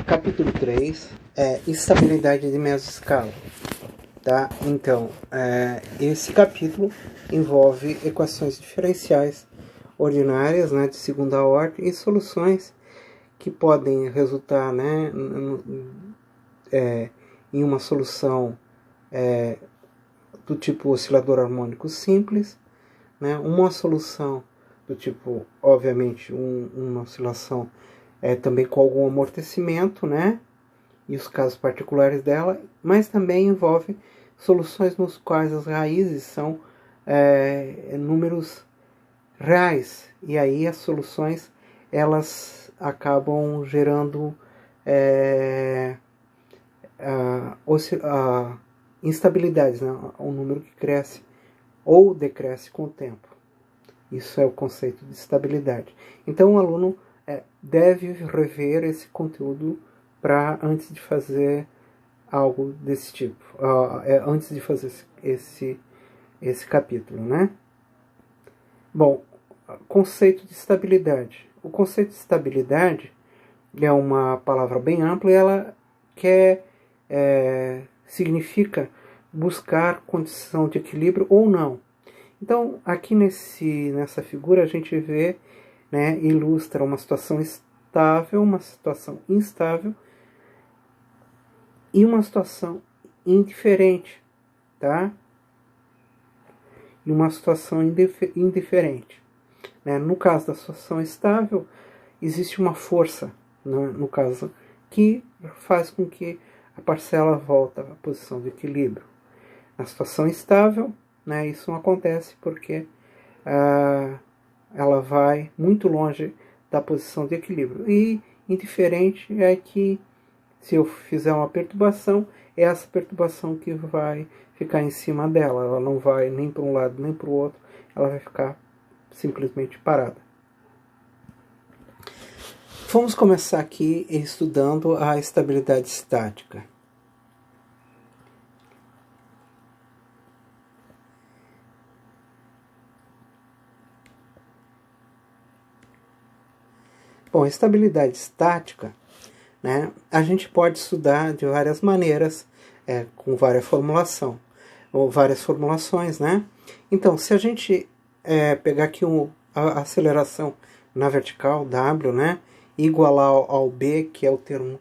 Capítulo 3 é estabilidade de mesoscala, tá? Então, esse capítulo envolve equações diferenciais ordinárias, né, de segunda ordem e soluções que podem resultar, né, em uma solução do tipo oscilador harmônico simples, né, uma solução do tipo, obviamente, uma oscilação também com algum amortecimento, né, e os casos particulares dela, mas também envolve soluções nos quais as raízes são números reais, e aí as soluções elas acabam gerando instabilidades, né? Um número que cresce ou decresce com o tempo. Isso é o conceito de estabilidade. Então o aluno deve rever esse conteúdo antes de fazer algo desse tipo, antes de fazer esse capítulo, né? Bom, conceito de estabilidade. O conceito de estabilidade é uma palavra bem ampla e ela significa buscar condição de equilíbrio ou não. Então, aqui nessa figura a gente vê, né, ilustra uma situação estável, uma situação instável e uma situação indiferente, tá? E uma situação indiferente. Né? No caso da situação estável, existe uma força, né, no caso, que faz com que a parcela volte à posição de equilíbrio. Na situação estável, né, isso não acontece porque ela vai muito longe da posição de equilíbrio. E indiferente é que, se eu fizer uma perturbação, é essa perturbação que vai ficar em cima dela. Ela não vai nem para um lado nem para o outro, ela vai ficar simplesmente parada. Vamos começar aqui estudando a estabilidade estática. Bom, estabilidade estática, né, a gente pode estudar de várias maneiras, com várias formulações, né? Então, se a gente pegar aqui a aceleração na vertical, W, né, igual ao B, que é o termo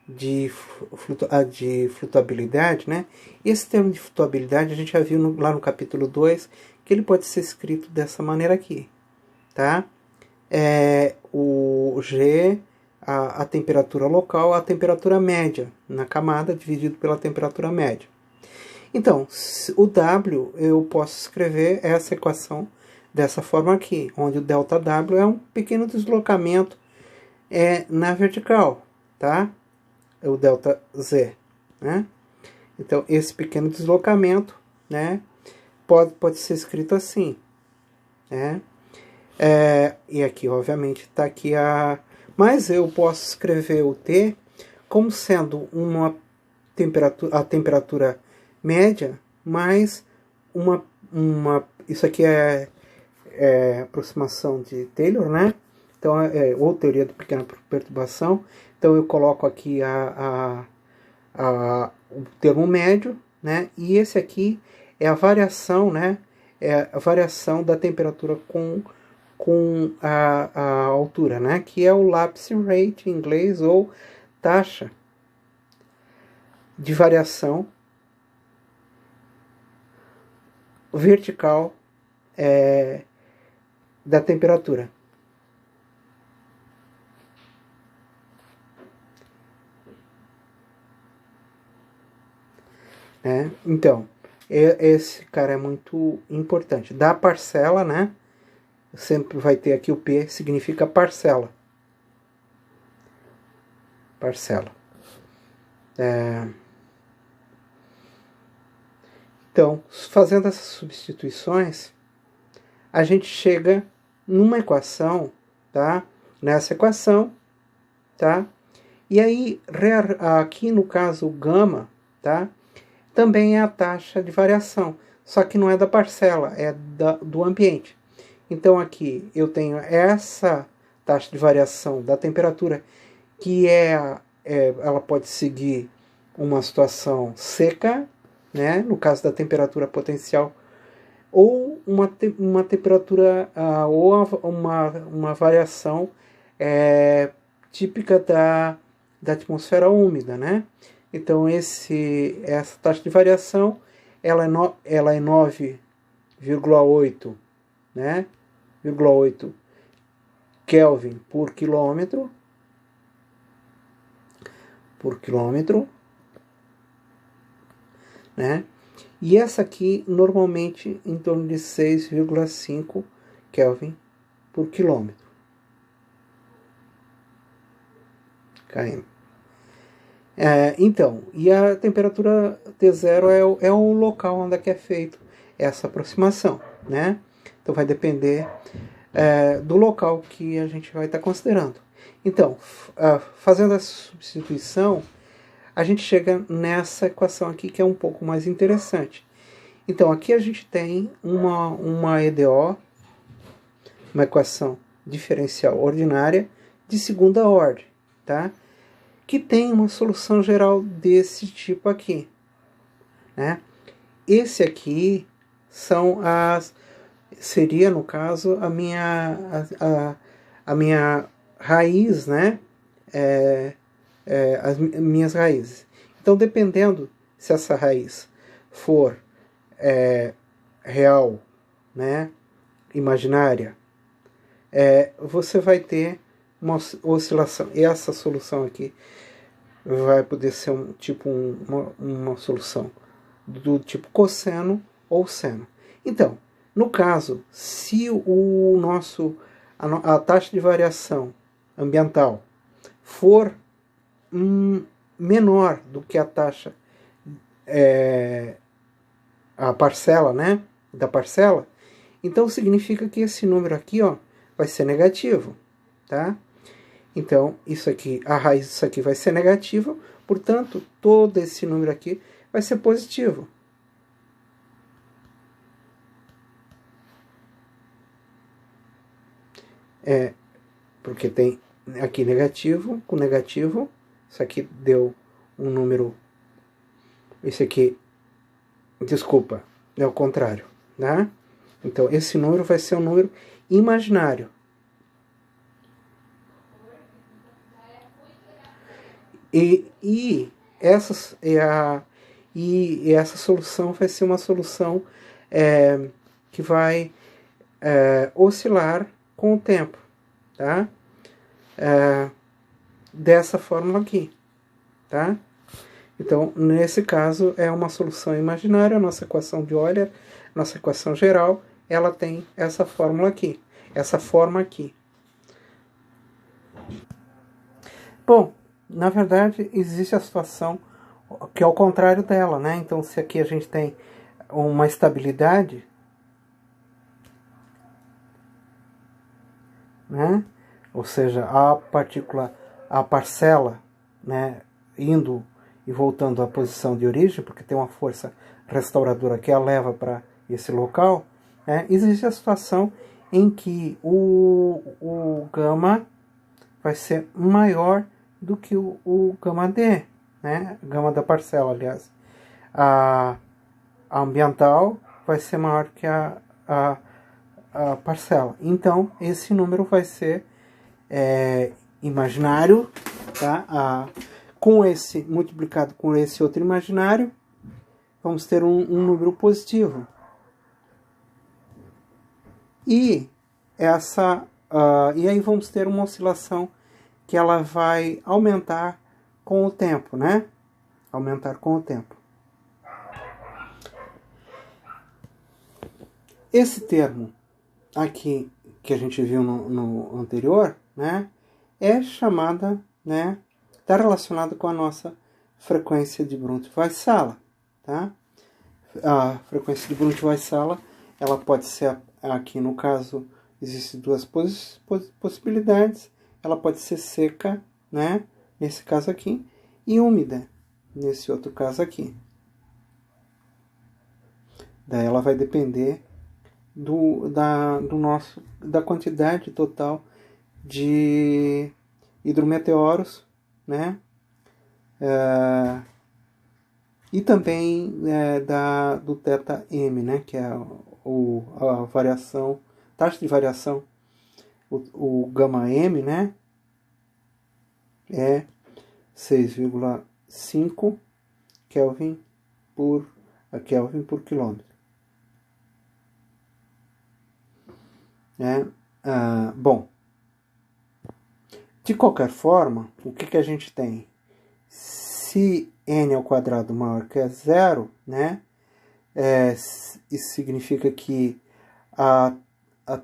de flutuabilidade, né? Esse termo de flutuabilidade a gente já viu lá no capítulo 2, que ele pode ser escrito dessa maneira aqui, tá? O G, a temperatura local, a temperatura média na camada, dividido pela temperatura média. Então, o W, eu posso escrever essa equação dessa forma aqui, onde o ΔW é um pequeno deslocamento na vertical, tá? É o ΔZ, né? Então, esse pequeno deslocamento, né, pode ser escrito assim, né? E aqui, obviamente, está aqui Mas eu posso escrever o T como sendo a temperatura média mais isso aqui é aproximação de Taylor, né? Então, ou teoria de pequena perturbação. Então, eu coloco aqui o termo médio, né? E esse aqui é a variação, né? É a variação da temperatura com a altura, né? Que é o lapse rate em inglês, ou taxa de variação vertical da temperatura. Então, esse cara é muito importante. Da parcela, né? Sempre vai ter aqui o P, significa parcela. Parcela. Então, fazendo essas substituições, a gente chega numa equação, tá? Nessa equação, tá? E aí, aqui no caso, o gama, tá? Também é a taxa de variação, só que não é da parcela, é do ambiente. Então aqui eu tenho essa taxa de variação da temperatura, que é ela pode seguir uma situação seca, né, no caso da temperatura potencial, ou uma temperatura, ou uma variação típica da atmosfera úmida, né? Então essa taxa de variação ela é 9,8, né? 0,8 Kelvin por quilômetro, né? E essa aqui normalmente em torno de 6,5 Kelvin por quilômetro. km. Então, e a temperatura T0 é o local onde é feito essa aproximação, né? Então vai depender do local que a gente vai estar considerando. Então, fazendo essa substituição, a gente chega nessa equação aqui que é um pouco mais interessante. Então, aqui a gente tem uma EDO, uma equação diferencial ordinária de segunda ordem, tá? Que tem uma solução geral desse tipo aqui, né? Esse aqui seria, no caso, a minha raiz, né? As minhas raízes. Então, dependendo se essa raiz for real, né, imaginária, você vai ter uma oscilação. E essa solução aqui vai poder ser uma solução do tipo cosseno ou seno. Então, no caso, se a taxa de variação ambiental for menor do que a taxa, a parcela, né, da parcela, então significa que esse número aqui, ó, vai ser negativo, tá? Então, a raiz disso aqui vai ser negativa, portanto, todo esse número aqui vai ser positivo. Porque tem aqui negativo com negativo, isso aqui deu um número, esse aqui, desculpa, é o contrário, né? Então, esse número vai ser um número imaginário. E essa solução vai ser uma solução que vai oscilar com o tempo, tá? Dessa fórmula aqui, tá? Então, nesse caso, é uma solução imaginária. A nossa equação de Euler, nossa equação geral, ela tem essa fórmula aqui, essa forma aqui. Bom, na verdade, existe a situação que é o contrário dela, né? Então, se aqui a gente tem uma estabilidade, né? Ou seja, a parcela, né, indo e voltando à posição de origem, porque tem uma força restauradora que a leva para esse local, né? Existe a situação em que o gama vai ser maior do que o gama D, né? Gama da parcela, aliás. A ambiental vai ser maior que a parcela. Então, esse número vai ser imaginário, tá? Com esse multiplicado com esse outro imaginário, vamos ter um número positivo. E aí vamos ter uma oscilação que ela vai aumentar com o tempo, né? Aumentar com o tempo. Esse termo aqui que a gente viu no anterior, né, é chamada, né, está relacionado com a nossa frequência de Brunt-Väisälä, tá? A frequência de Brunt-Väisälä, ela pode ser, aqui no caso, existem duas possibilidades. Ela pode ser seca, né, nesse caso aqui, e úmida, nesse outro caso aqui. Daí ela vai depender da quantidade total de hidrometeoros, né, e também do θm, né, que é a variação, taxa de variação, o gama m, né, é 6,5 Kelvin por quilômetro. Bom, de qualquer forma, o que a gente tem? Se n ao quadrado maior que zero, né, isso significa que a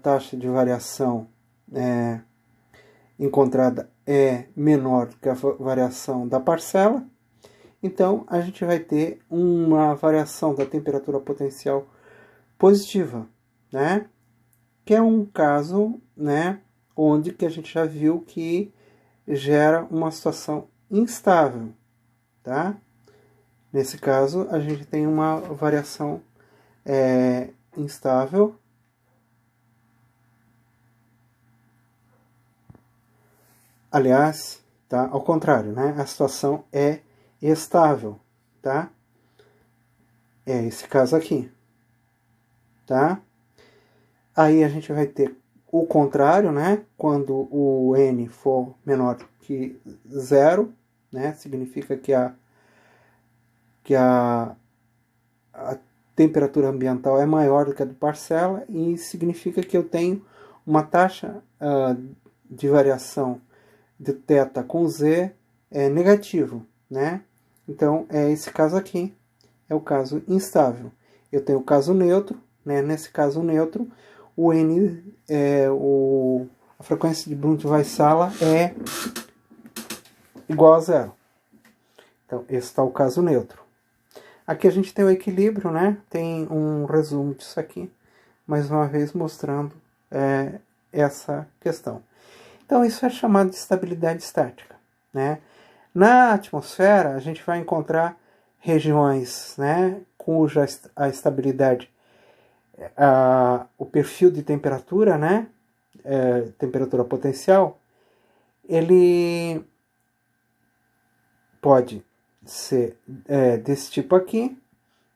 taxa de variação encontrada é menor do que a variação da parcela. Então, a gente vai ter uma variação da temperatura potencial positiva, né? Que é um caso, né, onde que a gente já viu que gera uma situação instável, tá? Nesse caso, a gente tem uma variação instável. Aliás, tá? Ao contrário, né? A situação é estável, tá? É esse caso aqui, tá? Aí a gente vai ter o contrário, né? Quando o n for menor que zero, né? Significa que a temperatura ambiental é maior do que a de parcela e significa que eu tenho uma taxa de variação de θ com z negativo, né? Então, esse caso aqui é o caso instável. Eu tenho o caso neutro, né? Nesse caso neutro, o n, a frequência de Brunt-Väisälä é igual a zero. Então, esse está o caso neutro. Aqui a gente tem o equilíbrio, né? Tem um resumo disso aqui, mais uma vez mostrando essa questão. Então, isso é chamado de estabilidade estática, né? Na atmosfera, a gente vai encontrar regiões, né, cuja a estabilidade, o perfil de temperatura, né, temperatura potencial, ele pode ser desse tipo aqui,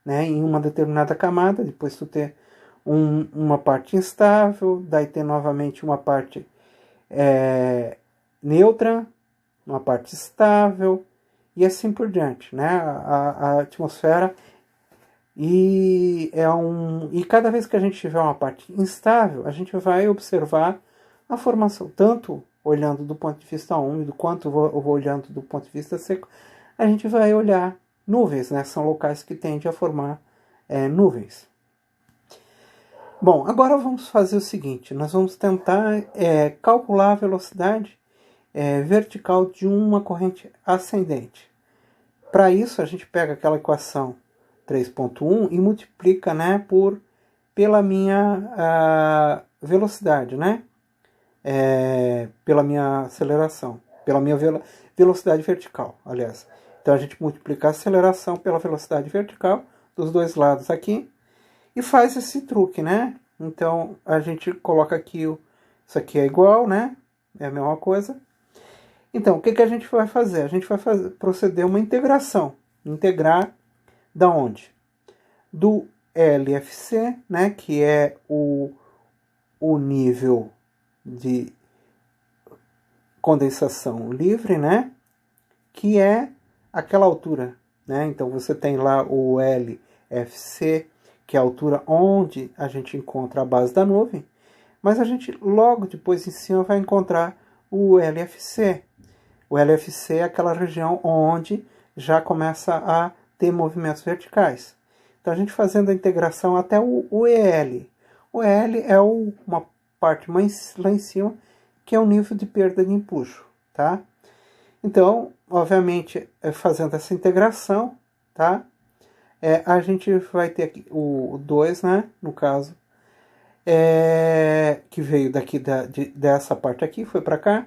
né, em uma determinada camada, depois tu ter uma parte instável, daí ter novamente uma parte neutra, uma parte estável, e assim por diante, né? A atmosfera e cada vez que a gente tiver uma parte instável, a gente vai observar a formação, tanto olhando do ponto de vista úmido, quanto vou olhando do ponto de vista seco, a gente vai olhar nuvens, né? São locais que tendem a formar nuvens. Bom, agora vamos fazer o seguinte, nós vamos tentar calcular a velocidade vertical de uma corrente ascendente. Para isso, a gente pega aquela equação 3.1 e multiplica, né, pela minha velocidade, né? Pela minha aceleração, pela minha velocidade vertical, aliás. Então, a gente multiplica a aceleração pela velocidade vertical dos dois lados aqui e faz esse truque, né? Então, a gente coloca aqui, isso aqui é igual, né? É a mesma coisa. Então, o que a gente vai fazer? A gente vai proceder uma integração. Integrar da onde? Do LFC, né, que é o nível de condensação livre, né, que é aquela altura, né? Então, você tem lá o LFC, que é a altura onde a gente encontra a base da nuvem, mas a gente logo depois em cima vai encontrar o LFC. O LFC é aquela região onde já começa a ter movimentos verticais. Então, a gente fazendo a integração até o EL. O EL é uma parte mais lá em cima, que é o nível de perda de empuxo, tá? Então, obviamente, fazendo essa integração, tá? A gente vai ter aqui o 2, né? No caso, que veio daqui dessa parte aqui, foi para cá.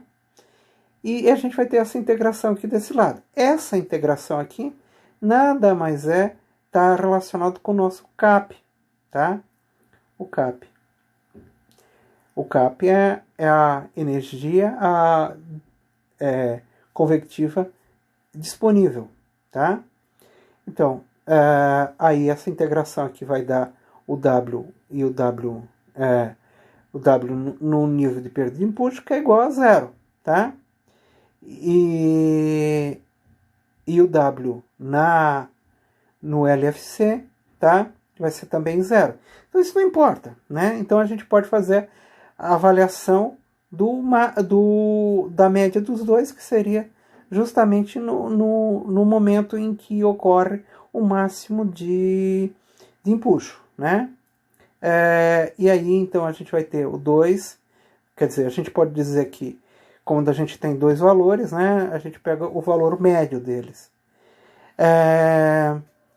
E a gente vai ter essa integração aqui desse lado. Essa integração aqui nada mais está relacionado com o nosso CAP, tá? O CAP. O CAP é a energia convectiva disponível, tá? Então, aí essa integração aqui vai dar o W e o W no nível de perda de impulso, que é igual a zero, tá? E o W no LFC, tá? Vai ser também zero. Então isso não importa, né? Então a gente pode fazer a avaliação da média dos dois, que seria justamente no momento em que ocorre o máximo de empuxo, né? E aí então a gente vai ter o 2, quer dizer, a gente pode dizer que quando a gente tem dois valores, né, a gente pega o valor médio deles.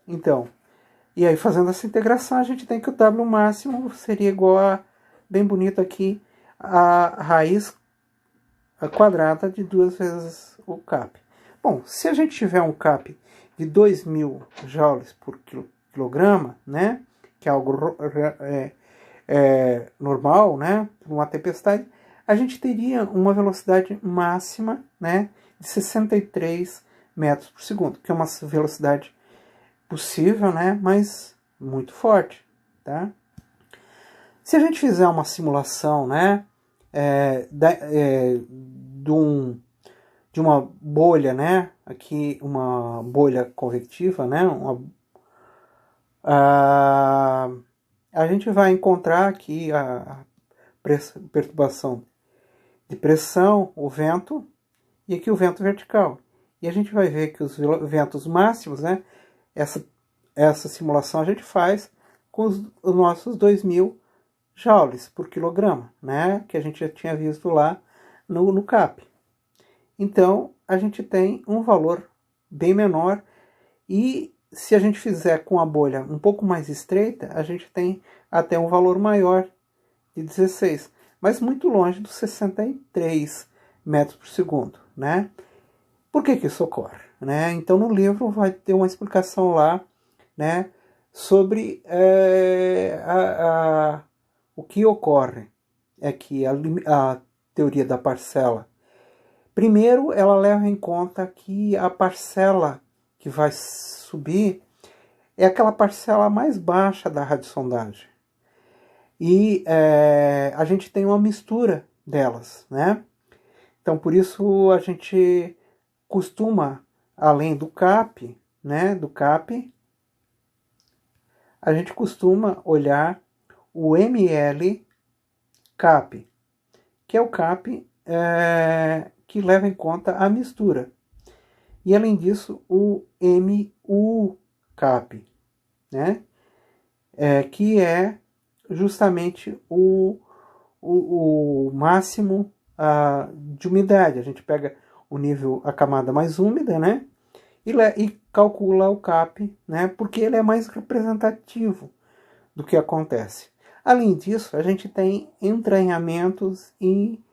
Então, e aí fazendo essa integração a gente tem que o W máximo seria igual a, bem bonito aqui, a raiz quadrada de 2 vezes o CAP. Bom, se a gente tiver um CAP de 2.000 joules por quilograma, né, que é algo normal, né, numa tempestade, a gente teria uma velocidade máxima, né, de 63 metros por segundo, que é uma velocidade possível, né, mas muito forte, tá? Se a gente fizer uma simulação, né, de uma bolha, né, aqui uma bolha convectiva, né, a gente vai encontrar aqui a perturbação de pressão, o vento, e aqui o vento vertical. E a gente vai ver que os ventos máximos, né, essa simulação a gente faz com os nossos 2.000 joules por quilograma, né, que a gente já tinha visto lá no CAP. Então, a gente tem um valor bem menor, e se a gente fizer com a bolha um pouco mais estreita, a gente tem até um valor maior de 16, mas muito longe dos 63 metros por segundo, né? Por que isso ocorre, né? Então, no livro vai ter uma explicação lá, né, sobre o que ocorre. É que a teoria da parcela, primeiro, ela leva em conta que a parcela que vai subir é aquela parcela mais baixa da radiosondagem. E a gente tem uma mistura delas, né? Então, por isso, a gente costuma, além do CAP, né, a gente costuma olhar o ML CAP, que é o CAP que leva em conta a mistura. E, além disso, o MU CAP, né, que é justamente o máximo de umidade. A gente pega a camada mais úmida, né, e calcula o CAP, né, porque ele é mais representativo do que acontece. Além disso, a gente tem entranhamentos e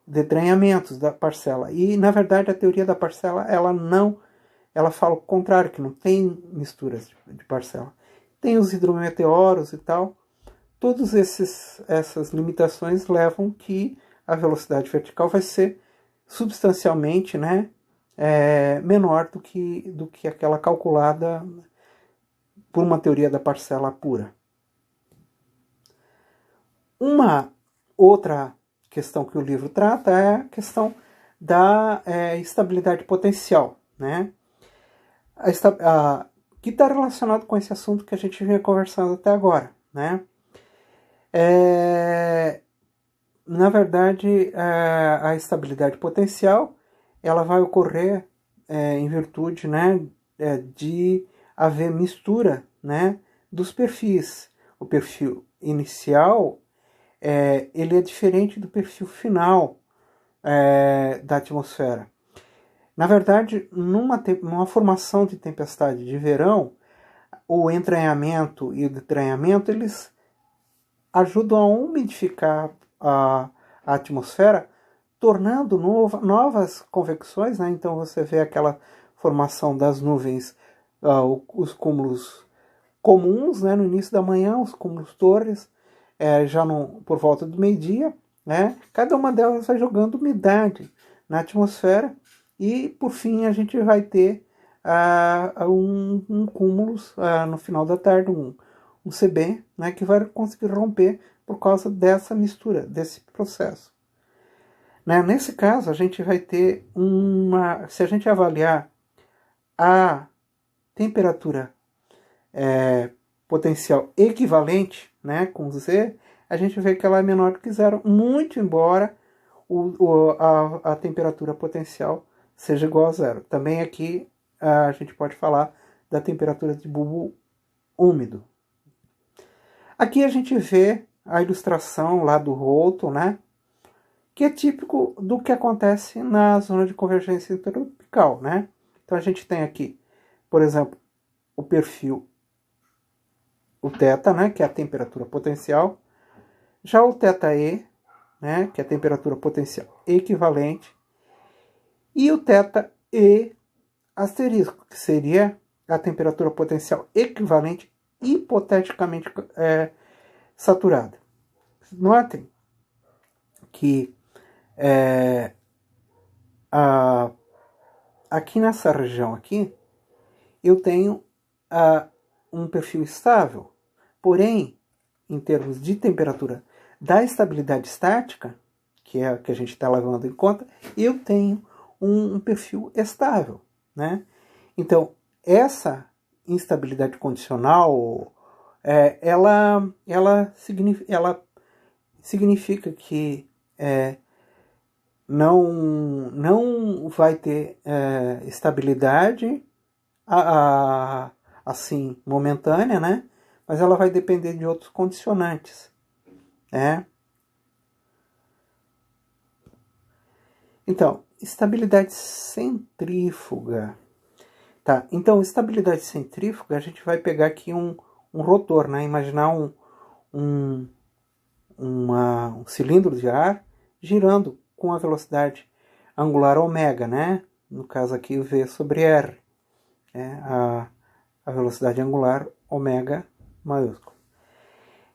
detranhamentos da parcela. E, na verdade, a teoria da parcela, ela fala o contrário, que não tem misturas de parcela. Tem os hidrometeoros e tal. Todas essas limitações levam que a velocidade vertical vai ser substancialmente, né, menor do que aquela calculada por uma teoria da parcela pura. Uma outra questão que o livro trata é a questão da estabilidade potencial, né? Que está relacionado com esse assunto que a gente vinha conversando até agora, né? Na verdade, a estabilidade potencial ela vai ocorrer em virtude, né, de haver mistura, né, dos perfis. O perfil inicial ele é diferente do perfil final da atmosfera. Na verdade, numa formação de tempestade de verão, o entranhamento e o detranhamento, eles ajudam a umidificar a atmosfera, tornando novas convecções, né? Então você vê aquela formação das nuvens, os cúmulos comuns, né, no início da manhã, os cúmulos torres, já por volta do meio-dia, né? Cada uma delas vai jogando umidade na atmosfera, E, por fim, a gente vai ter um cúmulos no final da tarde, um CB, né, que vai conseguir romper por causa dessa mistura, desse processo. Né? Nesse caso, a gente vai ter se a gente avaliar a temperatura potencial equivalente, né, com Z, a gente vê que ela é menor do que zero, muito embora a temperatura potencial seja igual a zero. Também aqui a gente pode falar da temperatura de bulbo úmido. Aqui a gente vê a ilustração lá do Holton, né, que é típico do que acontece na zona de convergência intertropical, né? Então a gente tem aqui, por exemplo, o perfil, o θ, né, que é a temperatura potencial, já o θe, né, que é a temperatura potencial equivalente, e o θe asterisco, que seria a temperatura potencial equivalente hipoteticamente saturada. Notem que aqui nessa região aqui, eu tenho um perfil estável, porém, em termos de temperatura da estabilidade estática, que é a que a gente está levando em conta, eu tenho um perfil estável, né? Então, essa instabilidade condicional, ela significa que não vai ter estabilidade assim momentânea, né? Mas ela vai depender de outros condicionantes, né? Então, estabilidade centrífuga. Tá, então estabilidade centrífuga, a gente vai pegar aqui um rotor, né? Imaginar um cilindro de ar girando com a velocidade angular ômega, né? No caso aqui, V sobre R. A velocidade angular ômega maiúsculo.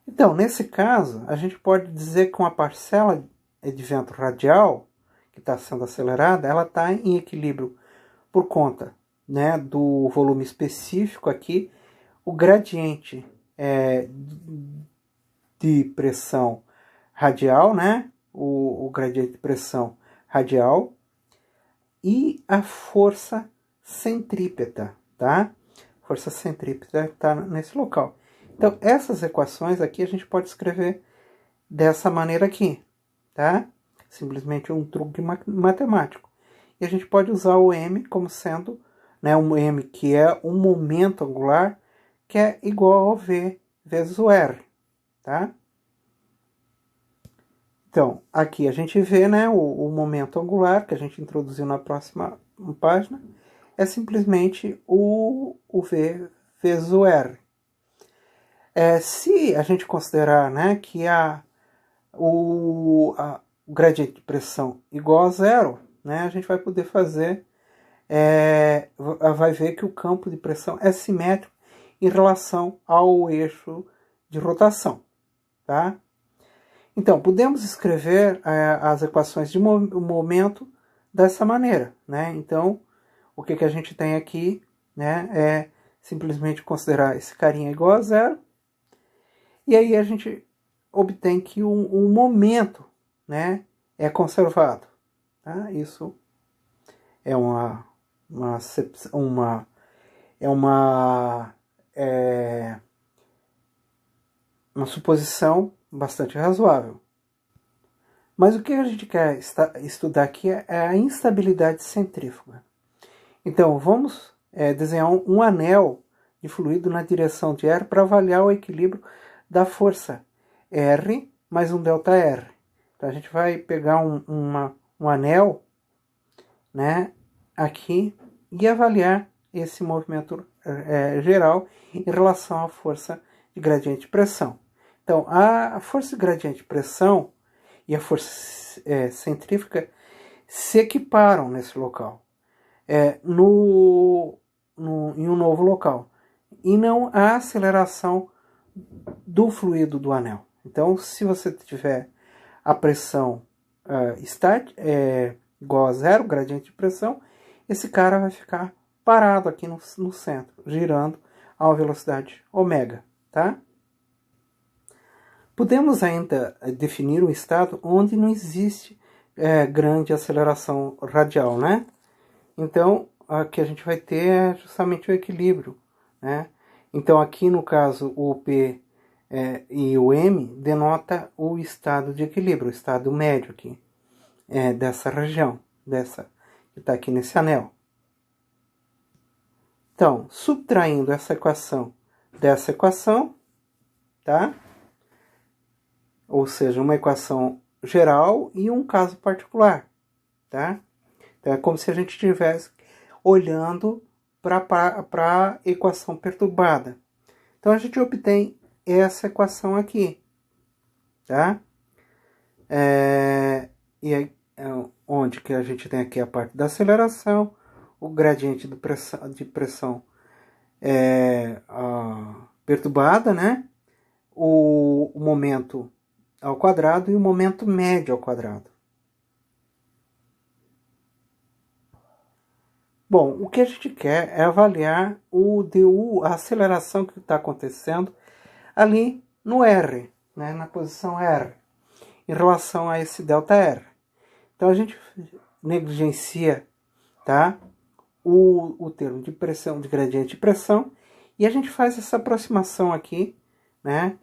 Então, nesse caso, a gente pode dizer que uma parcela de vento radial que está sendo acelerada, ela está em equilíbrio por conta, né, do volume específico aqui, o gradiente de pressão radial, né, o gradiente de pressão radial e a força centrípeta, tá? Força centrípeta está nesse local. Então, essas equações aqui a gente pode escrever dessa maneira aqui, tá? Simplesmente um truque matemático. E a gente pode usar o m como sendo, né, um m que é um momento angular, que é igual ao v vezes o r, tá? Então, aqui a gente vê, né, o momento angular, que a gente introduziu na próxima página, é simplesmente o v vezes o r. Se a gente considerar, né, que o gradiente de pressão igual a zero, né, a gente vai poder fazer, vai ver que o campo de pressão é simétrico em relação ao eixo de rotação, tá? Então, podemos escrever as equações de momento dessa maneira, né? Então, o que a gente tem aqui, né, é simplesmente considerar esse carinha igual a zero, e aí a gente obtém que o momento, né, é conservado. Tá? Isso é uma suposição bastante razoável. Mas o que a gente quer estudar aqui é a instabilidade centrífuga. Então, vamos desenhar um anel de fluido na direção de R para avaliar o equilíbrio da força R mais um ΔR. Então, a gente vai pegar um anel, né, aqui e avaliar esse movimento geral em relação à força de gradiente de pressão. Então, a força de gradiente de pressão e a força centrífuga se equiparam nesse local, em um novo local, e não a aceleração do fluido do anel. Então, se você tiver a pressão igual a zero, gradiente de pressão, esse cara vai ficar parado aqui no centro, girando a uma velocidade ômega, tá? Podemos ainda definir um estado onde não existe grande aceleração radial, né? Então, aqui a gente vai ter justamente o equilíbrio, né? Então, aqui no caso, o P e o M denota o estado de equilíbrio, o estado médio aqui, dessa região, que está aqui nesse anel. Então, subtraindo essa equação dessa equação, tá? Ou seja, uma equação geral e um caso particular, tá? Então, é como se a gente estivesse olhando para a equação perturbada. Então, a gente obtém essa equação aqui, tá? E aí, onde que a gente tem aqui a parte da aceleração, o gradiente de pressão perturbada, né? O momento ao quadrado e o momento médio ao quadrado. Bom, o que a gente quer é avaliar o DU, a aceleração que está acontecendo ali no R, né, na posição R, em relação a esse ΔR. Então a gente negligencia, tá, o termo de pressão, de gradiente de pressão, e a gente faz essa aproximação aqui, né,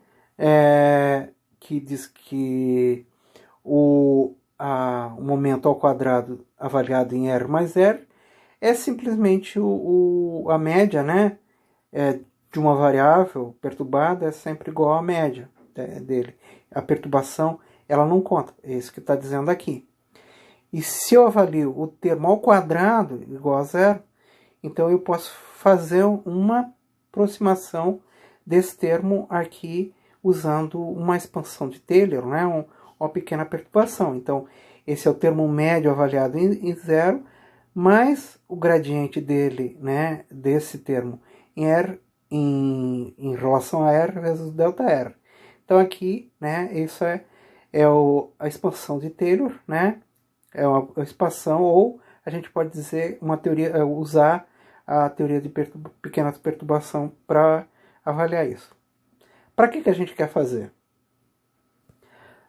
que diz que o momento ao quadrado avaliado em R mais R é simplesmente a média, né, de uma variável perturbada é sempre igual à média dele. A perturbação, ela não conta, é isso que está dizendo aqui. E se eu avalio o termo ao quadrado igual a zero, então eu posso fazer uma aproximação desse termo aqui usando uma expansão de Taylor, né, uma pequena perturbação. Então, esse é o termo médio avaliado em zero, mais o gradiente dele, né, desse termo em R, em relação a R vezes ΔR. Então aqui, né, isso é a expansão de Taylor, né, é uma expansão, ou a gente pode dizer uma teoria, usar a teoria de pequena perturbação para avaliar isso. Para que a gente quer fazer?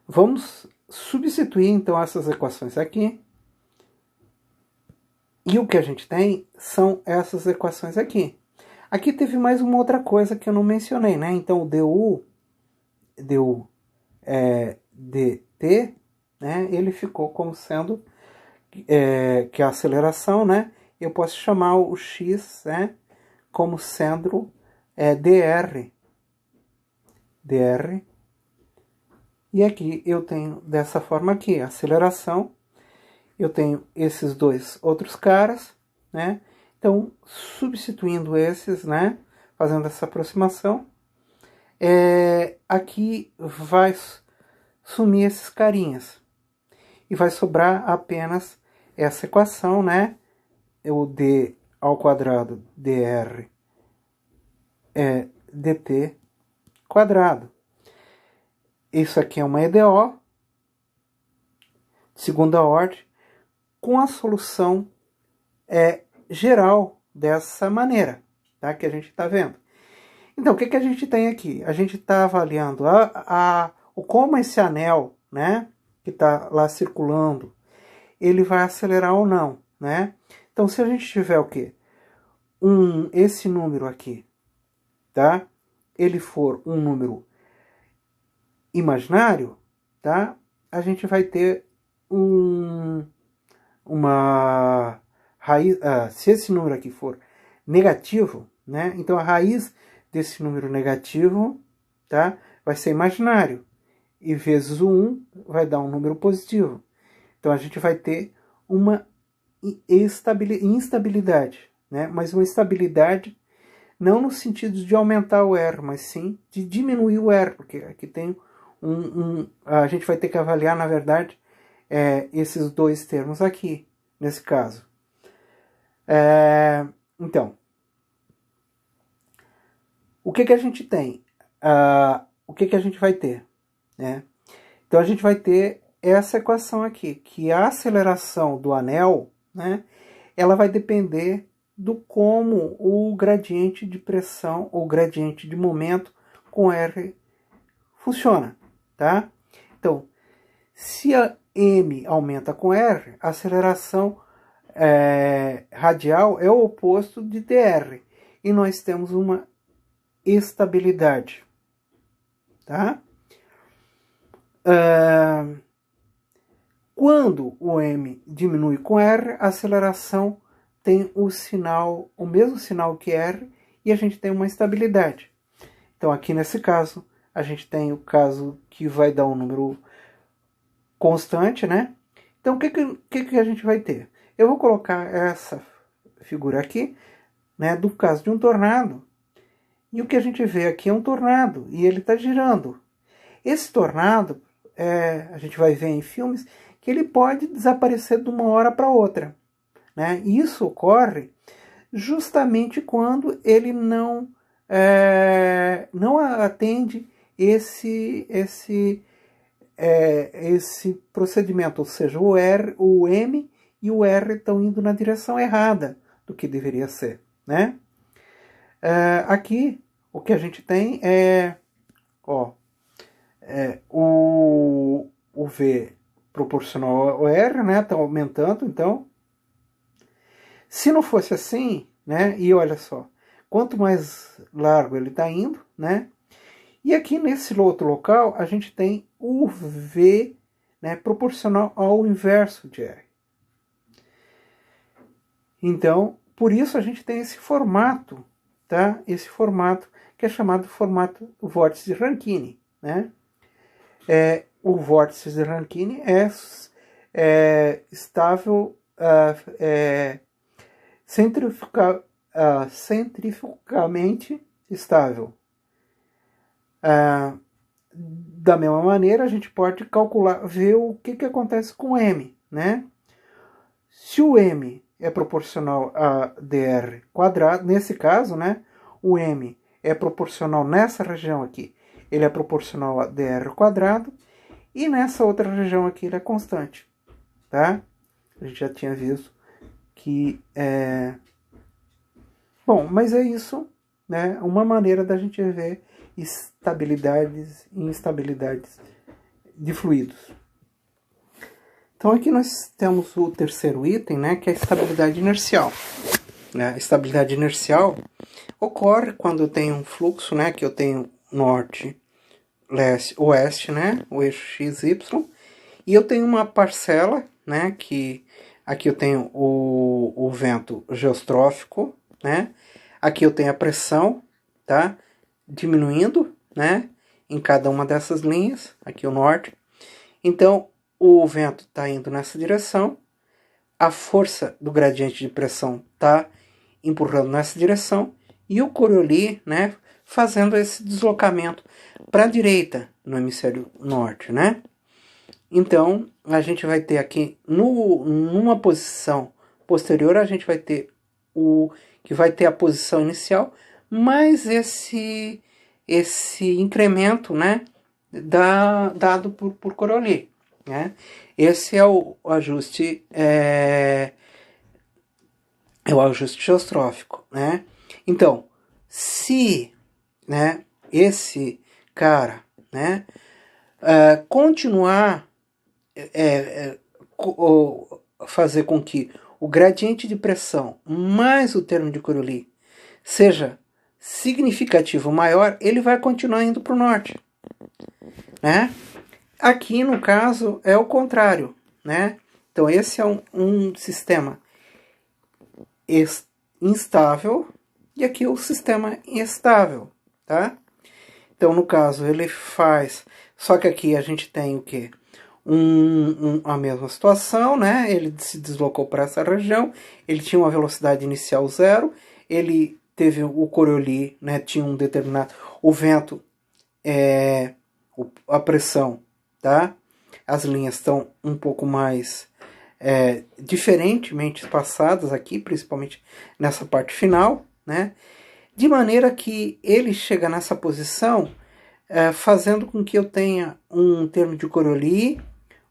Vamos substituir então essas equações aqui. E o que a gente tem são essas equações aqui. Aqui teve mais uma outra coisa que eu não mencionei, né? Então o du dt, né? Ele ficou como sendo que é a aceleração, né? Eu posso chamar o x, né, como sendo dr. E aqui eu tenho dessa forma aqui, a aceleração. Eu tenho esses dois outros caras, né? Então, substituindo esses, né, fazendo essa aproximação, aqui vai sumir esses carinhas. E vai sobrar apenas essa equação, né? O d ao quadrado dr dt quadrado. Isso aqui é uma EDO, segunda ordem, com a solução geral dessa maneira, tá? Que a gente está vendo. Então, o que a gente tem aqui? A gente está avaliando como esse anel, né, que está lá circulando, ele vai acelerar ou não, né? Então, se a gente tiver o quê? Esse número aqui, tá? Ele for um número imaginário, tá? A gente vai ter uma raiz, se esse número aqui for negativo, né? Então a raiz desse número negativo, tá, vai ser imaginário, e vezes o 1 vai dar um número positivo. Então a gente vai ter uma instabilidade, né? Mas uma estabilidade não no sentido de aumentar o R, mas sim de diminuir o R, porque aqui tem a gente vai ter que avaliar, na verdade, esses dois termos aqui, nesse caso. Então, o que a gente tem? O que a gente vai ter? Né? Então, a gente vai ter essa equação aqui, que a aceleração do anel, né, ela vai depender do como o gradiente de pressão ou gradiente de momento com R funciona, tá? Então, se a M aumenta com R, a aceleração radial é o oposto de dr, e nós temos uma estabilidade, tá? Quando o M diminui com R, a aceleração tem o mesmo sinal que R, e a gente tem uma estabilidade. Então aqui nesse caso, a gente tem o caso que vai dar um número constante, né? Então o que a gente vai ter? Eu vou colocar essa figura aqui, né, do caso de um tornado, e o que a gente vê aqui é um tornado, e ele está girando. Esse tornado, a gente vai ver em filmes, que ele pode desaparecer de uma hora para outra, né? E isso ocorre justamente quando ele não atende esse procedimento, ou seja, o M e o R estão indo na direção errada do que deveria ser, né? Aqui o que a gente tem o V proporcional ao R, né? Está aumentando, então. Se não fosse assim, né? E olha só, quanto mais largo ele está indo, né? E aqui nesse outro local a gente tem o V, né, proporcional ao inverso de R. Então, por isso a gente tem esse formato, tá? Esse formato que é chamado formato vórtice de Rankine, né? O vórtice de Rankine é estável, centrifugamente estável. Da mesma maneira, a gente pode calcular, ver o que acontece com M, né? Se o M é proporcional a dr quadrado, nesse caso, né, o M é proporcional nessa região aqui, ele é proporcional a dr quadrado, e nessa outra região aqui ele é constante, tá? A gente já tinha visto que Bom, mas é isso, né? Uma maneira da gente ver estabilidades e instabilidades de fluidos. Então aqui nós temos o terceiro item, né, que é a estabilidade inercial. A estabilidade inercial ocorre quando eu tenho um fluxo, né, que eu tenho norte, leste, oeste, né, o eixo x, y, e eu tenho uma parcela, né, que aqui eu tenho o vento geostrófico, né, aqui eu tenho a pressão, tá, diminuindo, né, em cada uma dessas linhas, aqui o norte. Então o vento está indo nessa direção, a força do gradiente de pressão está empurrando nessa direção, e o Coriolis, né, fazendo esse deslocamento para a direita no hemisfério norte, né? Então a gente vai ter aqui numa posição posterior, a gente vai ter que vai ter a posição inicial, mais esse incremento, né, dado por Coriolis, né? Esse é o ajuste o ajuste geostrófico, né? Então, se, né, esse cara, né, continuar fazer com que o gradiente de pressão mais o termo de Coriolis seja significativo maior, ele vai continuar indo para o norte, né? Aqui no caso é o contrário, né? Então esse é um sistema instável, e aqui o sistema estável, tá? Então no caso ele faz, só que aqui a gente tem o que? A mesma situação, né? Ele se deslocou para essa região, ele tinha uma velocidade inicial zero, ele teve o Coriolis, né? Tinha um determinado, o vento, a pressão, tá? As linhas estão um pouco mais diferentemente espaçadas aqui, principalmente nessa parte final, né? De maneira que ele chega nessa posição fazendo com que eu tenha um termo de Coriolis,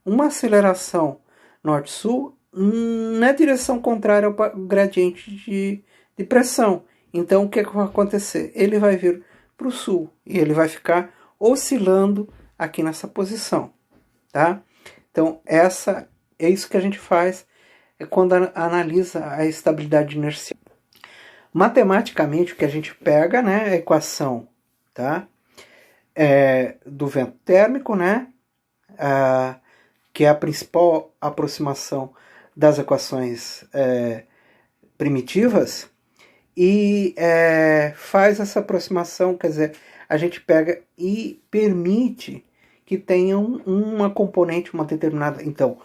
uma aceleração norte-sul na direção contrária ao gradiente de pressão. Então, o que vai acontecer? Ele vai vir para o sul e ele vai ficar oscilando aqui nessa posição, tá? Então, é isso que a gente faz quando analisa a estabilidade inercial. Matematicamente, o que a gente pega, né, a equação, tá? Do vento térmico, né? Que é a principal aproximação das equações primitivas, e faz essa aproximação, quer dizer, a gente pega e permite que tenha uma componente, uma determinada. Então,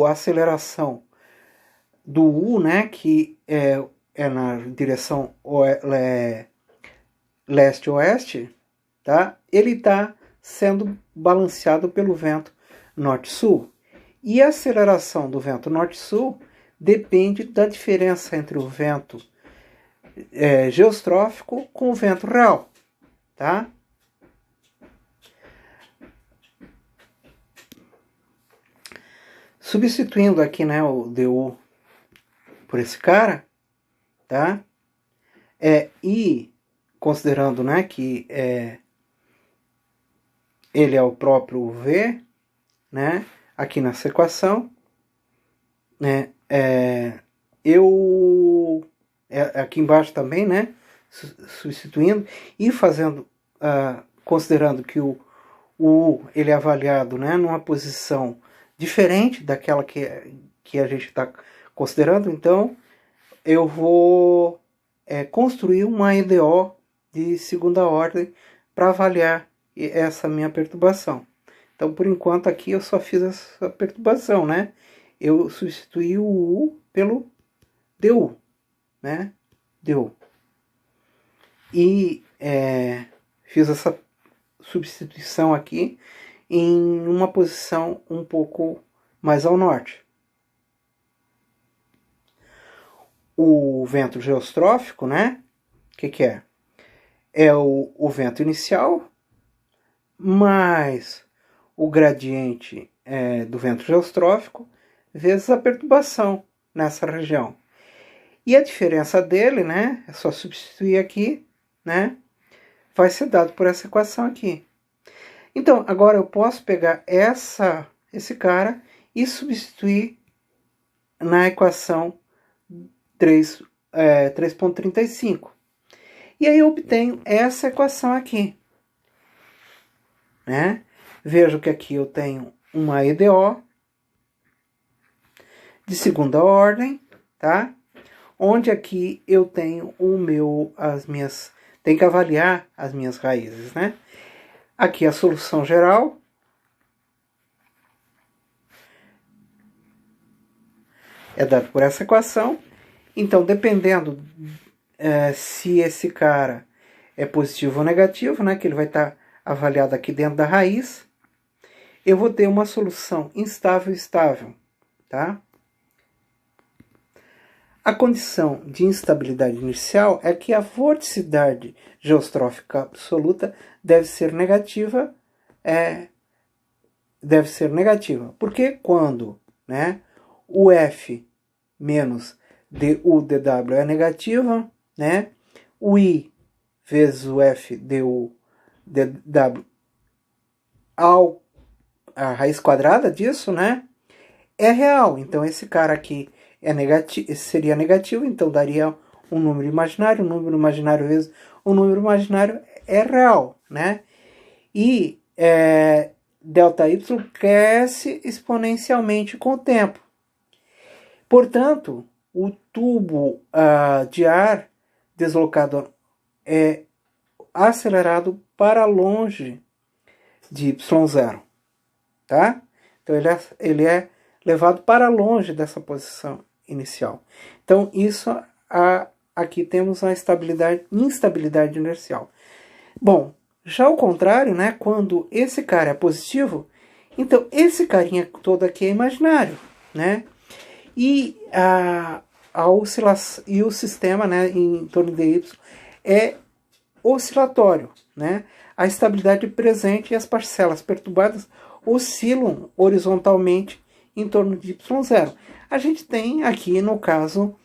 a aceleração do U, né, que é na direção leste-oeste, tá? Ele está sendo balanceado pelo vento norte-sul. E a aceleração do vento norte-sul depende da diferença entre o vento geostrófico com o vento real, tá? Substituindo aqui, né, o du por esse cara, tá? E considerando, né, que ele é o próprio V, né, aqui nessa equação, né, aqui embaixo também, né, substituindo e fazendo, considerando que o U ele é avaliado, né, numa posição diferente daquela que a gente está considerando. Então eu vou construir uma EDO de segunda ordem para avaliar essa minha perturbação. Então, por enquanto aqui eu só fiz essa perturbação, né? Eu substituí o U pelo du, né? Du. E fiz essa substituição aqui em uma posição um pouco mais ao norte. O vento geostrófico, né? O que é? É o vento inicial mais o gradiente do vento geostrófico vezes a perturbação nessa região. E a diferença dele, né? É só substituir aqui, né? Vai ser dado por essa equação aqui. Então, agora eu posso pegar esse cara e substituir na equação 3.35. E aí eu obtenho essa equação aqui, né? Vejo que aqui eu tenho uma EDO de segunda ordem, tá? Onde aqui eu tenho tenho que avaliar as minhas raízes, né? Aqui a solução geral é dada por essa equação. Então, dependendo se esse cara é positivo ou negativo, né, que ele vai estar avaliado aqui dentro da raiz, eu vou ter uma solução instável e estável, tá? A condição de instabilidade inicial é que a vorticidade geostrófica absoluta deve ser negativa, porque quando, né, o F menos du dw é negativa, né, o I vezes o F du dw a raiz quadrada disso, né, é real. Então esse cara aqui seria negativo, então daria um número imaginário vezes um número imaginário é real, né? E ΔY cresce exponencialmente com o tempo. Portanto, o tubo de ar deslocado é acelerado para longe de y0, tá? Então ele é levado para longe dessa posição inicial. Então isso aqui temos a instabilidade inercial. Bom, já ao contrário, né, quando esse cara é positivo, então esse carinha todo aqui é imaginário, né? E a oscilação e o sistema, né, em torno de y é oscilatório, né? A estabilidade presente e as parcelas perturbadas oscilam horizontalmente em torno de y0. A gente tem aqui, no caso,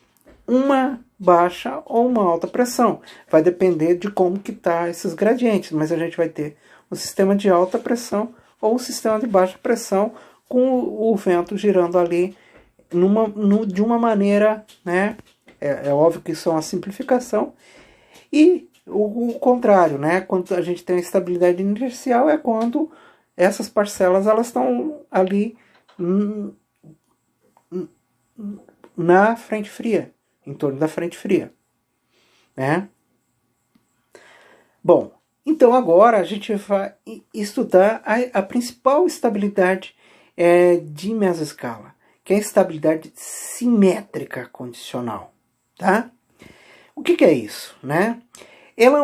uma baixa ou uma alta pressão. Vai depender de como que tá esses gradientes, mas a gente vai ter um sistema de alta pressão ou um sistema de baixa pressão com o vento girando ali de uma maneira, né? É óbvio que isso é uma simplificação. E o contrário, né? Quando a gente tem a estabilidade inercial é quando essas parcelas elas estão ali na frente fria, em torno da frente fria, né? Bom, então agora a gente vai estudar a principal estabilidade de mesoscala, que é a estabilidade simétrica condicional, tá? O que é isso, né? Ela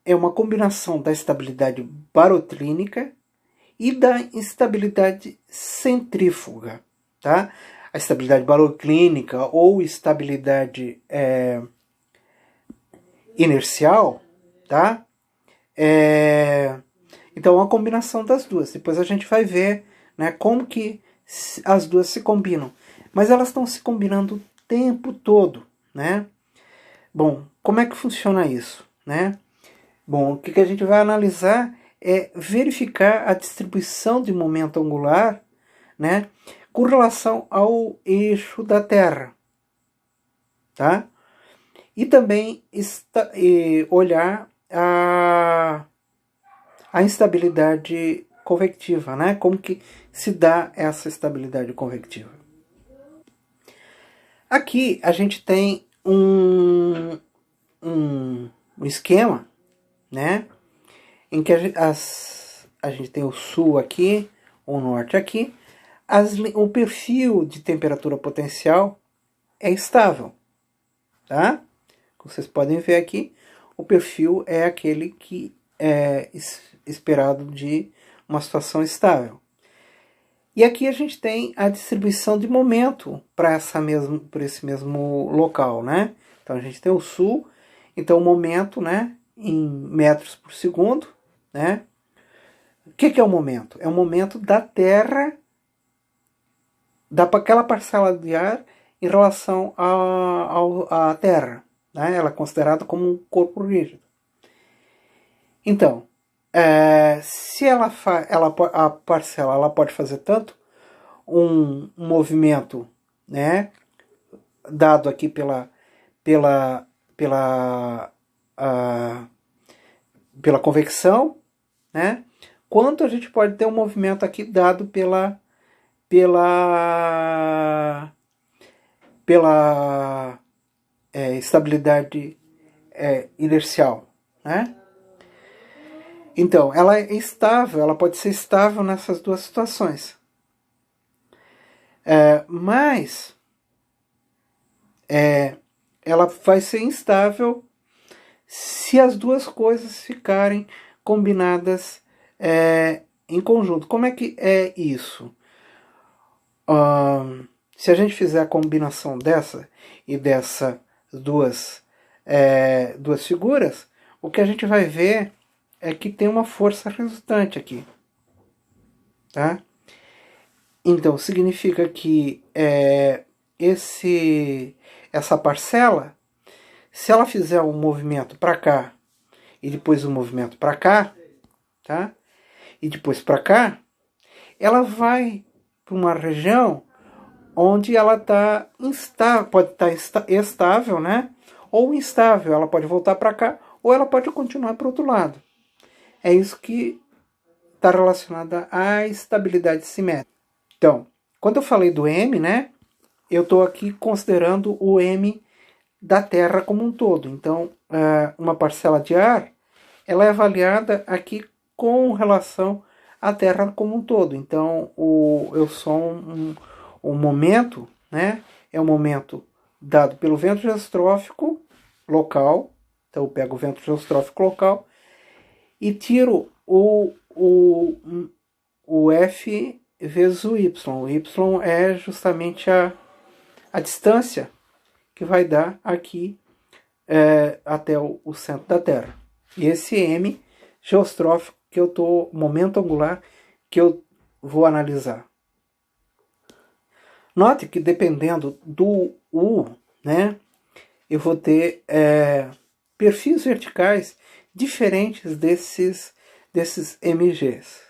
é uma combinação da estabilidade baroclínica e da estabilidade centrífuga, tá? A estabilidade baroclínica ou estabilidade inercial, tá? Então, é uma combinação das duas. Depois a gente vai ver, né, como que as duas se combinam. Mas elas estão se combinando o tempo todo, né? Bom, como é que funciona isso, né? Bom, o que a gente vai analisar é verificar a distribuição de momento angular, né, com relação ao eixo da Terra, tá? E também olhar a instabilidade convectiva, né? Como que se dá essa estabilidade convectiva. Aqui a gente tem um esquema, né? Em que a gente tem o sul aqui, o norte aqui. O perfil de temperatura potencial é estável, tá? Como vocês podem ver aqui, o perfil é aquele que é esperado de uma situação estável. E aqui a gente tem a distribuição de momento para esse mesmo local, né? Então a gente tem o sul, então o momento, né, em metros por segundo, né? O que é o momento? É o momento da Terra, daquela parcela de ar em relação à Terra, né? Ela é considerada como um corpo rígido. Então, se a parcela ela pode fazer tanto um movimento, né, dado aqui pela convecção, né, quanto a gente pode ter um movimento aqui dado pela estabilidade inercial, né? Então, ela é estável, ela pode ser estável nessas duas situações. Mas ela vai ser instável se as duas coisas ficarem combinadas em conjunto. Como é que é isso? Se a gente fizer a combinação dessa e dessas duas figuras, o que a gente vai ver é que tem uma força resultante aqui, tá? Então, significa que essa parcela, se ela fizer um movimento para cá e depois um movimento para cá, tá? E depois para cá, ela vai para uma região onde ela tá pode estar estável, né? Ou instável, ela pode voltar para cá ou ela pode continuar para o outro lado. É isso que está relacionado à estabilidade simétrica. Então, quando eu falei do M, né, eu estou aqui considerando o M da Terra como um todo. Então, uma parcela de ar, ela é avaliada aqui com relação à Terra como um todo. Então, o momento, né, é um momento dado pelo vento geostrófico local. Então, eu pego o vento geostrófico local e tiro o F vezes o Y. O Y é justamente a distância que vai dar aqui até o centro da Terra. E esse M geostrófico momento angular, que eu vou analisar. Note que dependendo do U, né, eu vou ter perfis verticais diferentes desses MGs,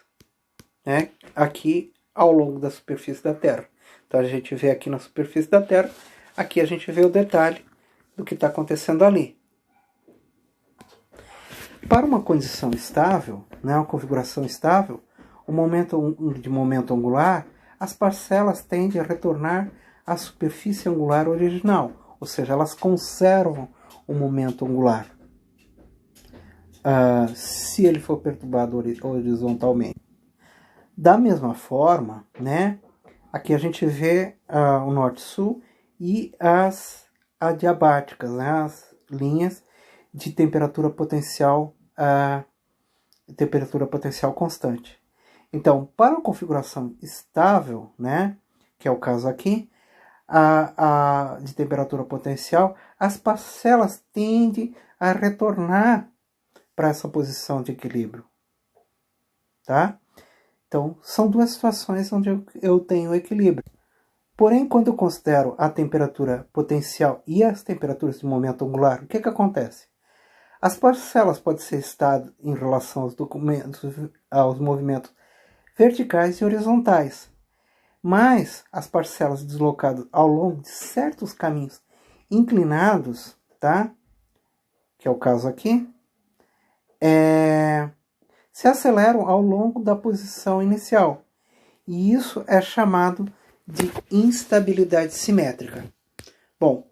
né, aqui ao longo da superfície da Terra. Então a gente vê aqui na superfície da Terra, aqui a gente vê o detalhe do que está acontecendo ali. Para uma condição estável, né, uma configuração estável, o momento de momento angular, as parcelas tendem a retornar à superfície angular original, ou seja, elas conservam o momento angular, se ele for perturbado horizontalmente. Da mesma forma, né, aqui a gente vê o norte-sul e as adiabáticas, né, as linhas de temperatura potencial constante. Então, para uma configuração estável, né, que é o caso aqui, de temperatura potencial, as parcelas tendem a retornar para essa posição de equilíbrio. Tá? Então, são duas situações onde eu tenho equilíbrio. Porém, quando eu considero a temperatura potencial e as temperaturas de momento angular, o que acontece? As parcelas podem ser estadas em relação aos movimentos verticais e horizontais, mas as parcelas deslocadas ao longo de certos caminhos inclinados, tá? Que é o caso aqui, se aceleram ao longo da posição inicial. E isso é chamado de instabilidade simétrica. Bom,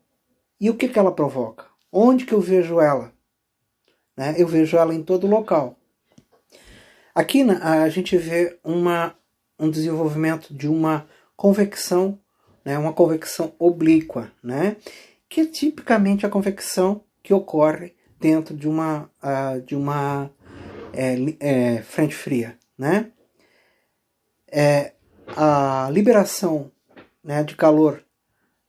e o que ela provoca? Onde que eu vejo ela? Né? Eu vejo ela em todo local. Aqui a gente vê um desenvolvimento de uma convecção, né? Uma convecção oblíqua, né? Que é tipicamente a convecção que ocorre dentro de uma frente fria, né? A liberação, né, de calor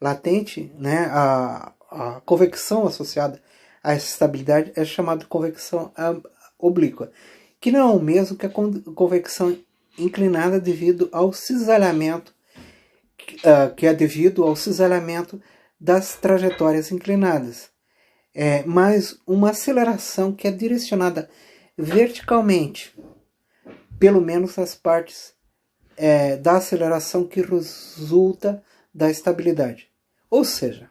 latente, né, a convecção associada a essa estabilidade é chamada de convecção oblíqua, que não é o mesmo que a convecção inclinada devido ao cisalhamento, que é devido ao cisalhamento das trajetórias inclinadas. Mas uma aceleração que é direcionada verticalmente, pelo menos as partes da aceleração que resulta da estabilidade. Ou seja,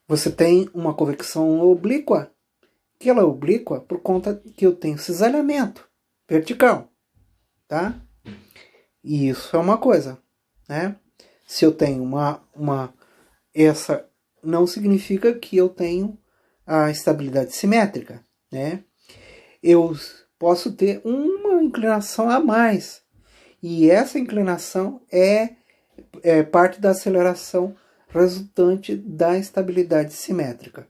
você tem uma convecção oblíqua, que ela é oblíqua por conta que eu tenho cisalhamento vertical, tá? E isso é uma coisa, né? Se eu tenho essa não significa que eu tenho a estabilidade simétrica, né? Eu posso ter uma inclinação a mais, e essa inclinação é parte da aceleração resultante da estabilidade simétrica.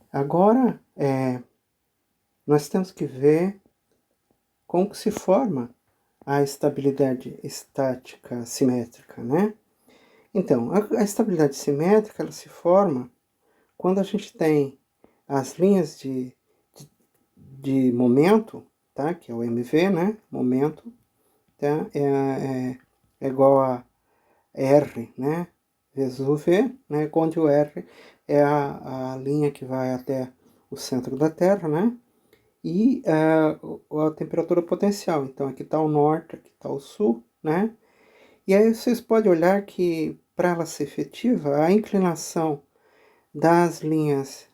Agora, nós temos que ver como que se forma a estabilidade estática simétrica, né? Então, a estabilidade simétrica ela se forma quando a gente tem as linhas de momento, tá? Que é o MV, né? Momento, tá? É igual a R, né? Vezes o V, né? Onde o R é a linha que vai até o centro da Terra, né? E a temperatura potencial. Então, aqui está o norte, aqui está o sul, né? E aí vocês podem olhar que, para ela ser efetiva, a inclinação das linhas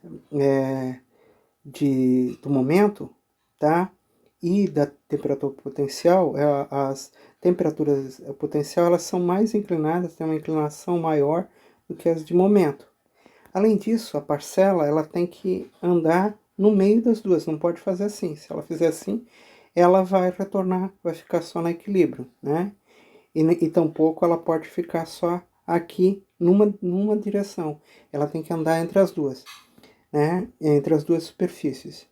do momento, tá? E da temperatura potencial, as temperaturas potencial elas são mais inclinadas, têm uma inclinação maior do que as de momento. Além disso, a parcela ela tem que andar no meio das duas, não pode fazer assim. Se ela fizer assim, ela vai retornar, vai ficar só no equilíbrio, né? E tampouco ela pode ficar só aqui numa direção. Ela tem que andar entre as duas, né? Entre as duas superfícies.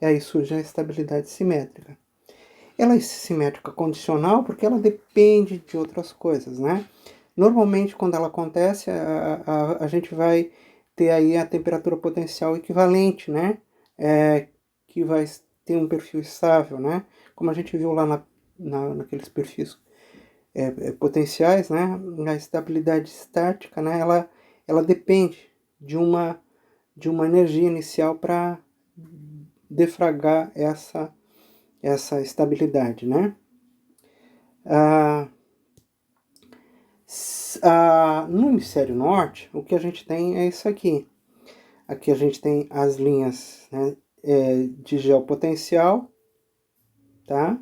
E aí surge a estabilidade simétrica. Ela é simétrica condicional porque ela depende de outras coisas, né? Normalmente, quando ela acontece, a gente vai ter aí a temperatura potencial equivalente, né? Que vai ter um perfil estável, né? Como a gente viu lá naqueles perfis potenciais, né? A estabilidade estática, né? Ela depende de uma energia inicial para defragrar essa estabilidade, né? No hemisfério norte, o que a gente tem é isso aqui. Aqui a gente tem as linhas, né, de geopotencial, tá?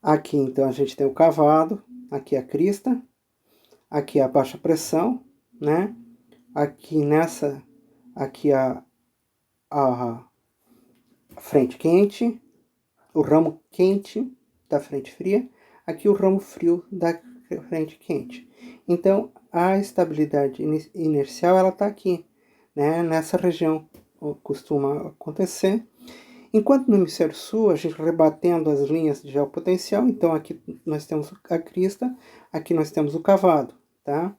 Aqui então a gente tem o cavado, aqui a crista, aqui a baixa pressão, né? Aqui aqui a frente quente, o ramo quente da frente fria, aqui o ramo frio da frente quente. Então a estabilidade inercial ela está aqui, né? Nessa região costuma acontecer. Enquanto no hemisfério sul, a gente rebatendo as linhas de geopotencial, então aqui nós temos a crista, aqui nós temos o cavado, tá?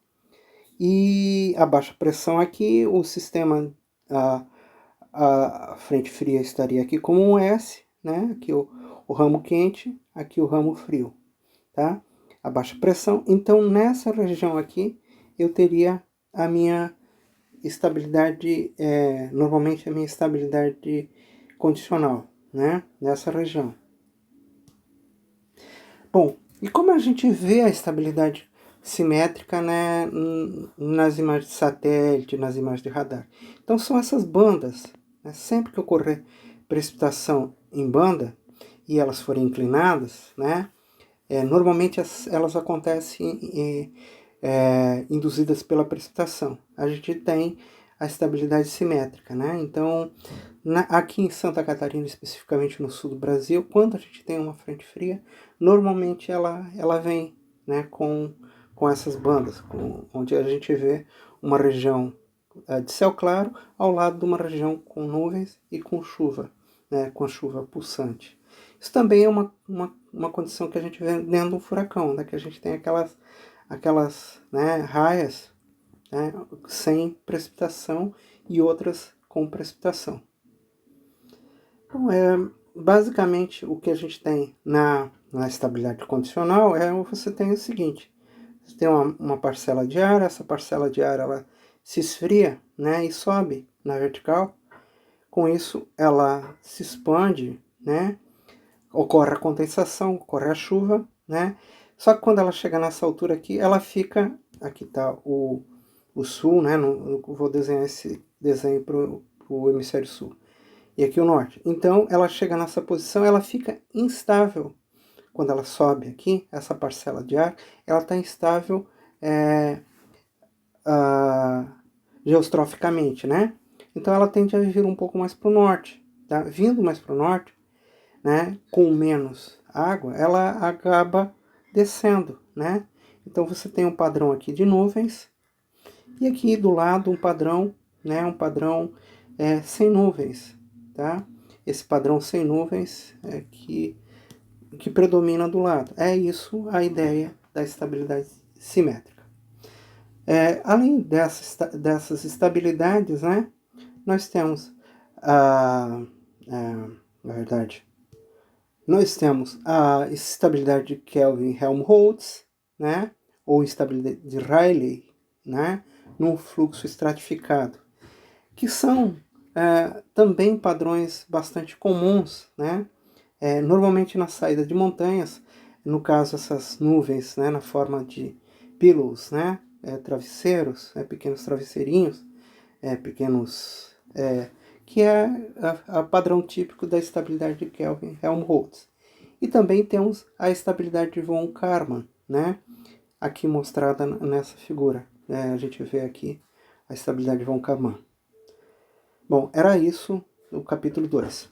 E a baixa pressão aqui, o sistema, a frente fria estaria aqui como um S, né? Aqui o ramo quente, aqui o ramo frio, tá? A baixa pressão. Então, nessa região aqui, eu teria a minha estabilidade, normalmente a minha estabilidade condicional, né? Nessa região. Bom, e como a gente vê a estabilidade simétrica, né, nas imagens de satélite, nas imagens de radar? Então são essas bandas, né? Sempre que ocorrer precipitação em banda e elas forem inclinadas, né, normalmente elas acontecem induzidas pela precipitação. A gente tem a estabilidade simétrica, né? Então, aqui em Santa Catarina, especificamente no sul do Brasil, quando a gente tem uma frente fria, normalmente ela vem, né, com essas bandas, onde a gente vê uma região de céu claro ao lado de uma região com nuvens e com chuva, né, com a chuva pulsante. Isso também é uma condição que a gente vê dentro de um furacão, né, que a gente tem aquelas né, raias, né, sem precipitação e outras com precipitação. Então, basicamente o que a gente tem na estabilidade condicional você tem o seguinte: você tem uma parcela de ar, essa parcela de ar ela se esfria, né, e sobe na vertical. Com isso ela se expande, né, ocorre a condensação, ocorre a chuva, né. Só que quando ela chega nessa altura aqui, ela fica, aqui está o sul, né, eu vou desenhar esse desenho para o hemisfério sul, e aqui o norte. Então ela chega nessa posição, ela fica instável. Quando ela sobe aqui, essa parcela de ar, ela está instável geostroficamente, né? Então ela tende a vir um pouco mais para o norte, tá? Vindo mais para o norte, né? Com menos água, ela acaba descendo, né? Então você tem um padrão aqui de nuvens e aqui do lado um padrão, né? Um padrão sem nuvens, tá? Esse padrão sem nuvens é que predomina do lado. É isso a ideia da estabilidade simétrica. Além dessas estabilidades, né, nós temos na verdade, nós temos a estabilidade de Kelvin-Helmholtz, né, ou estabilidade de Rayleigh, né, num fluxo estratificado, que são também padrões bastante comuns, né, normalmente na saída de montanhas, no caso essas nuvens, né, na forma de pillows, né, travesseiros, pequenos travesseirinhos, pequenos, que é a padrão típico da estabilidade de Kelvin-Helmholtz. E também temos a estabilidade de von Karman, né, aqui mostrada nessa figura. A gente vê aqui a estabilidade de von Karman. Bom, era isso no capítulo 2.